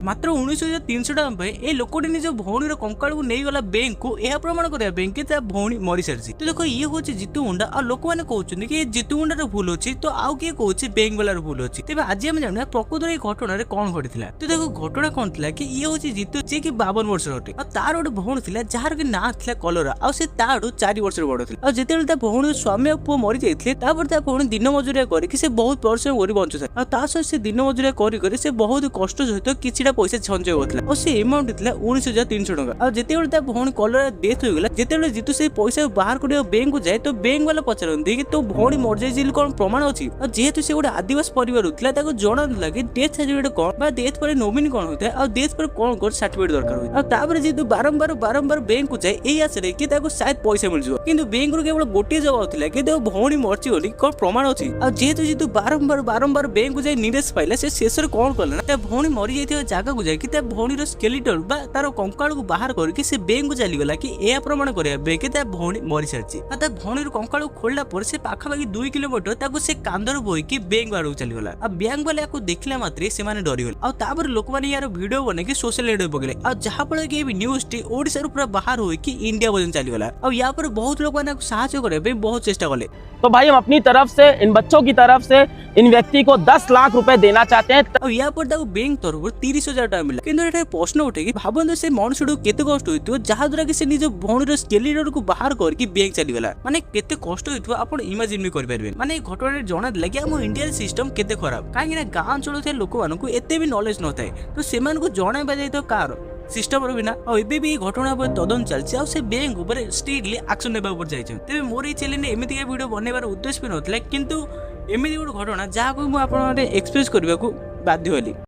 मात्र 19,300 टका ए लोकटी निज भौणी कंकाल को नहीं गला बैंक को यह प्रमाण करने कि भौणी मरी सारी। तो देखो ये हूँ जितु मुंडा और लोक मैंने कहते कि जितु मुंडार भूल अच्छी तो आउ किए कहे बैंक वालार भूल अच्छी। तेज आज आम जाना प्रकृत ये घटना कौन घटी। तो देखो घटना कौन थी कि ये हूँ जितु जी की 52 वर्ष अटे और तार गोटे भौणी थी जार कि ना था कलरा आ 4 वर्ष बड़ थी। और जिते भौणी स्वामी और पुओ मरी जाते भौणी दिन मजुरिया करके बहुत परिश्रम कर बंचुता और सहित से दिन मजुरिया कर बहुत कष्ट सहित किसी पैसा संचय होता और से अमाउंट थी 19,300 टका। और जिते भौणी कलरा डेथ होगा जिते जितु से पैसा बाहर कर बैंक को जाए तो बैंक वाला पचारती कि तो भौणी मर जाए कौन प्रमाण अच्छी। और जेहेतु से गोटे आदिवासी परिवार जना कि डेथ सर्टिफिकेट कौन डेथ पर नोमिनी कौन होता है और डेथ पर कौन कौन सर्टिफिकेट दरकार हुए। जेहेतु बारंबार बैंक को जाए यही आशा कि शायद पैसा मिल जाए कि बैंक केवल गोटे जवाब था कि भौणी मरची बोली कौन प्रमाण अच्छी। और जेहेतु बारंबार बैंक को जाए निरेश पाइला से शेष कौन कला भौणी मरी जाए जगह को जाए भौणी स्केलेटन तार कंकाल को बाहर करके से बैंक को चलीगला कि यह प्रमाण करने भौणी मरी सारी। भौणी कंकाल खोलला पर से पाखापाखि 2 किलोमीटर से कांदर बोईकि बैंक बाहर चलीगला। अब बैंक वाले देखला मात्रे से डरीगले और लोक मैंने यार वीडियो बन सोशल मीडिया पकड़े और जहाँफल कि न्यूज टी ओडिशा पूरा बाहर होगी इंडिया पर्यटन चलीगला। और यहाँ पर बहुत लोग मैंने साहय करने बहुत चेष्टा कले। तो भाई हम अपनी तरफ से इन बच्चों की तरफ से इन व्यक्ति को 10 लाख रुपए देना चाहते हैं। और यहाँ पर बैंक तरफ 30,000 टका मिला कि प्रश्न उठे कि भावନ୍ତୁ से मनुष्य केते कष्ट होइतो जहाद्वारा कि से निज भौणीर स्केलेटन को बाहर करके बैंक चलीगला माने केते कष्ट होइतो आपण इमेजिन भी करिपारबे। माने घटना जना दिला कि हम इंडियन सिस्टम केते खराब कहीं गाँ अंचल थे लोक मानक एते भी नॉलेज न थाए तो से जणाइबा जाए कार सिस्टम बिना और एबे भी घटना पर तदन चलछि से बैंक ऊपर स्ट्रिक्टली एक्शन नेबा ऊपर जाइछन। तबे मोर ई चैनल एमिति के वीडियो बनैबार उद्देश्य भी नथला किंतु एमिति गोटे घटना जहाँ को मु आपन एक्सप्रेस करबा को बाध्य होली।